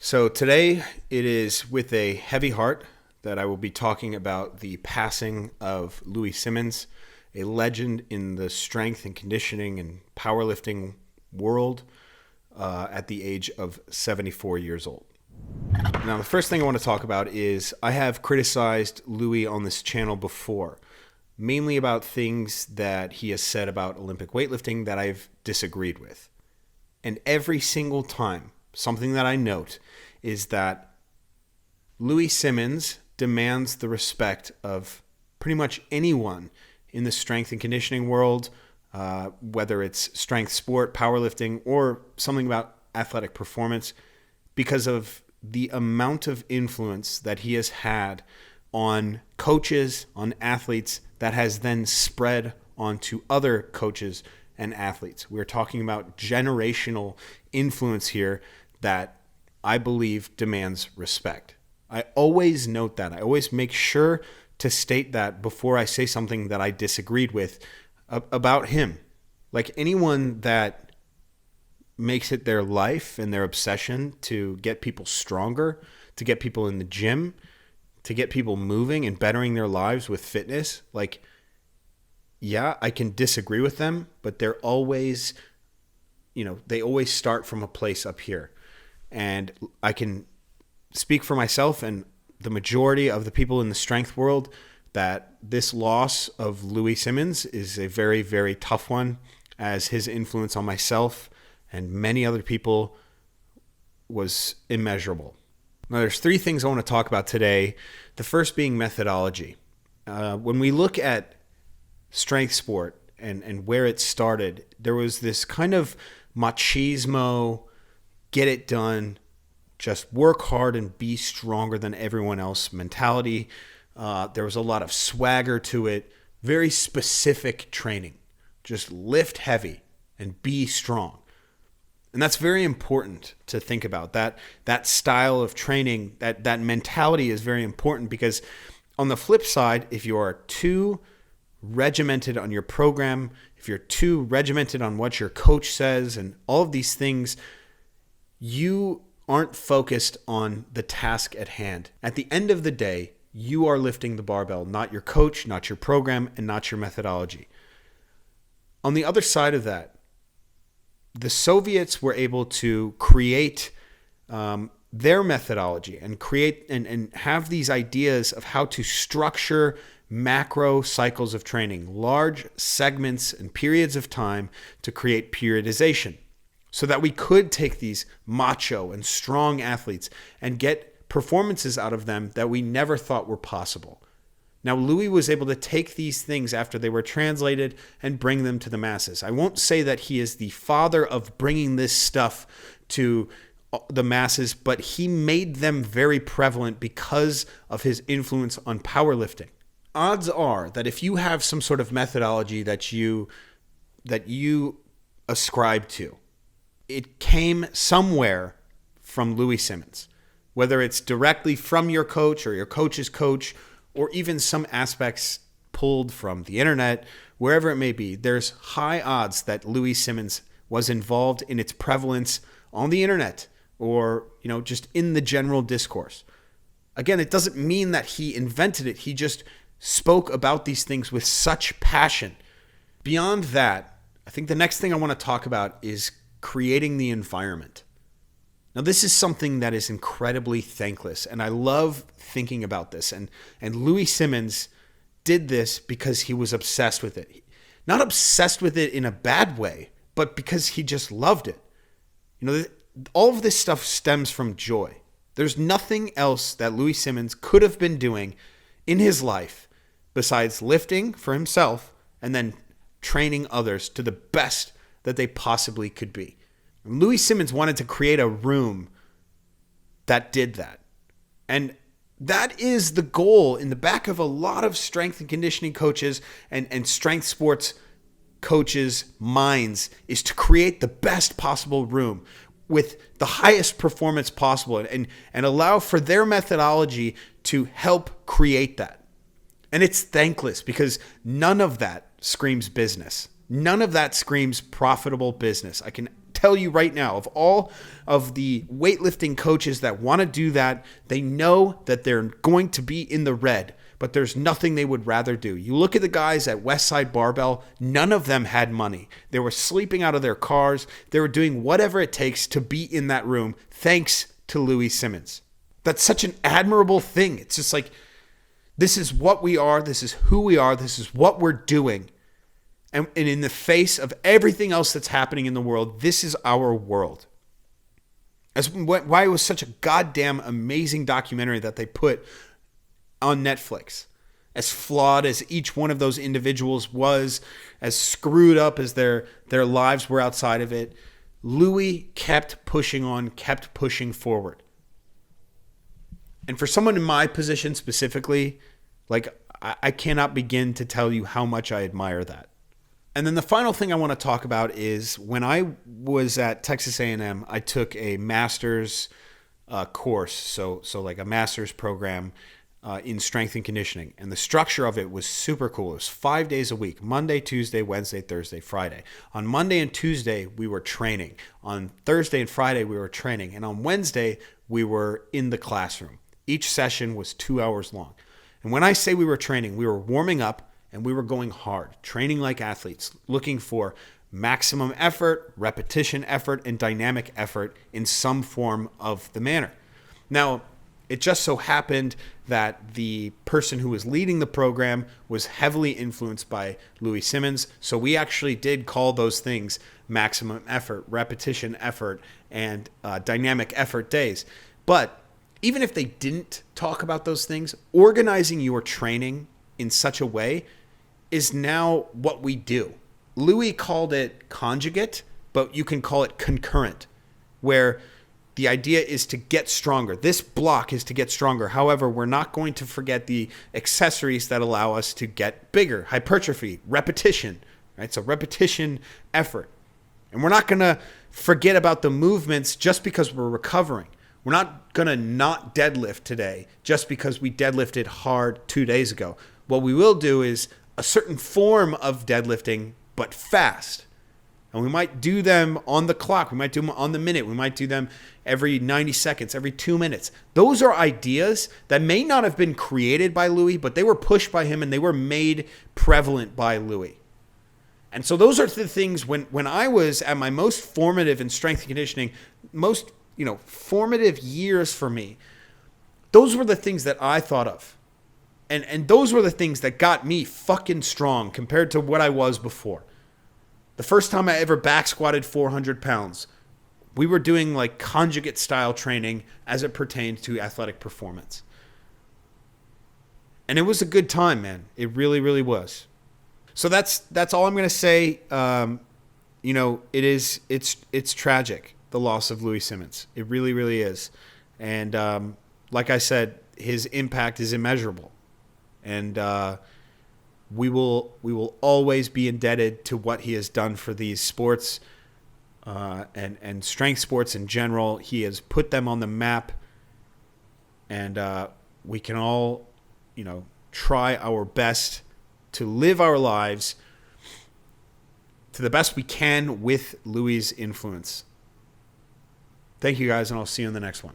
So today it is with a heavy heart that I will be talking about the passing of Louie Simmons, a legend in the strength and conditioning and powerlifting world at the age of 74 years old. Now, the first thing I want to talk about is I have criticized Louie on this channel before, mainly about things that he has said about Olympic weightlifting that I've disagreed with. And every single time, something that I note is that Louie Simmons demands the respect of pretty much anyone in the strength and conditioning world, whether it's strength sport, powerlifting, or something about athletic performance, because of the amount of influence that he has had on coaches, on athletes, that has then spread onto other coaches and athletes. We're talking about generational influence here that I believe demands respect. I always note that. I always make sure to state that before I say something that I disagreed with about him. Like anyone that makes it their life and their obsession to get people stronger, to get people in the gym, to get people moving and bettering their lives with fitness, like, yeah, I can disagree with them, but they're always, they always start from a place up here. And I can speak for myself and the majority of the people in the strength world that this loss of Louie Simmons is a very, very tough one, as his influence on myself and many other people was immeasurable. Now, there's three things I want to talk about today. The first being methodology. When we look at strength sport and where it started, there was this kind of machismo, get it done, just work hard and be stronger than everyone else mentality. There was a lot of swagger to it, very specific training. Just lift heavy and be strong. And that's very important to think about. That style of training, that mentality is very important, because on the flip side, if you are too regimented on your program, if you're too regimented on what your coach says and all of these things, you aren't focused on the task at hand. At the end of the day, you are lifting the barbell, not your coach, not your program, and not your methodology. On the other side of that, the Soviets were able to create their methodology and create and have these ideas of how to structure macro cycles of training, large segments and periods of time to create periodization, so that we could take these macho and strong athletes and get performances out of them that we never thought were possible. Now, Louie was able to take these things after they were translated and bring them to the masses. I won't say that he is the father of bringing this stuff to the masses, but he made them very prevalent because of his influence on powerlifting. Odds are that if you have some sort of methodology that you ascribe to, it came somewhere from Louie Simmons, whether it's directly from your coach or your coach's coach, or even some aspects pulled from the internet, wherever it may be. There's high odds that Louie Simmons was involved in its prevalence on the internet or, just in the general discourse. Again, it doesn't mean that he invented it. He just spoke about these things with such passion. Beyond that, I think the next thing I want to talk about is creating the environment. Now, this is something that is incredibly thankless, and I love thinking about this. And Louie Simmons did this because he was obsessed with it. Not obsessed with it in a bad way, but because he just loved it. All of this stuff stems from joy. There's nothing else that Louie Simmons could have been doing in his life besides lifting for himself and then training others to the best that they possibly could be. Louie Simmons wanted to create a room that did that. And that is the goal in the back of a lot of strength and conditioning coaches and strength sports coaches' minds, is to create the best possible room with the highest performance possible and allow for their methodology to help create that. And it's thankless because none of that screams business. None of that screams profitable business. I can tell you right now, of all of the weightlifting coaches that want to do that, they know that they're going to be in the red, but there's nothing they would rather do. You look at the guys at Westside Barbell, none of them had money. They were sleeping out of their cars. They were doing whatever it takes to be in that room, thanks to Louie Simmons. That's such an admirable thing. It's just like, this is what we are. This is who we are. This is what we're doing. And in the face of everything else that's happening in the world, this is our world. That's why it was such a goddamn amazing documentary that they put on Netflix. As flawed as each one of those individuals was, as screwed up as their lives were outside of it, Louie kept pushing on, kept pushing forward. And for someone in my position specifically, like, I cannot begin to tell you how much I admire that. And then the final thing I want to talk about is when I was at Texas A&M, I took a master's course, so like a master's program in strength and conditioning. And the structure of it was super cool. It was 5 days a week, Monday, Tuesday, Wednesday, Thursday, Friday. On Monday and Tuesday, we were training. On Thursday and Friday, we were training. And on Wednesday, we were in the classroom. Each session was 2 hours long. And when I say we were training, we were warming up, and we were going hard, training like athletes, looking for maximum effort, repetition effort, and dynamic effort in some form of the manner. Now, it just so happened that the person who was leading the program was heavily influenced by Louie Simmons. So we actually did call those things maximum effort, repetition effort, and dynamic effort days. But even if they didn't talk about those things, organizing your training in such a way is now what we do. Louie called it conjugate, but you can call it concurrent, where the idea is to get stronger. This block is to get stronger. However, we're not going to forget the accessories that allow us to get bigger. Hypertrophy, repetition, right? So repetition, effort. And we're not going to forget about the movements just because we're recovering. We're not going to not deadlift today just because we deadlifted hard 2 days ago. What we will do is a certain form of deadlifting, but fast. And we might do them on the clock. We might do them on the minute. We might do them every 90 seconds, every 2 minutes. Those are ideas that may not have been created by Louie, but they were pushed by him and they were made prevalent by Louie. And so those are the things when I was at my most formative in strength and conditioning, most formative years for me, those were the things that I thought of. And those were the things that got me fucking strong compared to what I was before. The first time I ever back squatted 400 pounds, we were doing like conjugate style training as it pertained to athletic performance. And it was a good time, man. It really, really was. So that's all I'm going to say. It's tragic, the loss of Louie Simmons. It really, really is. And like I said, his impact is immeasurable. And we will always be indebted to what he has done for these sports and strength sports in general. He has put them on the map, and we can all, try our best to live our lives to the best we can with Louie's influence. Thank you guys, and I'll see you in the next one.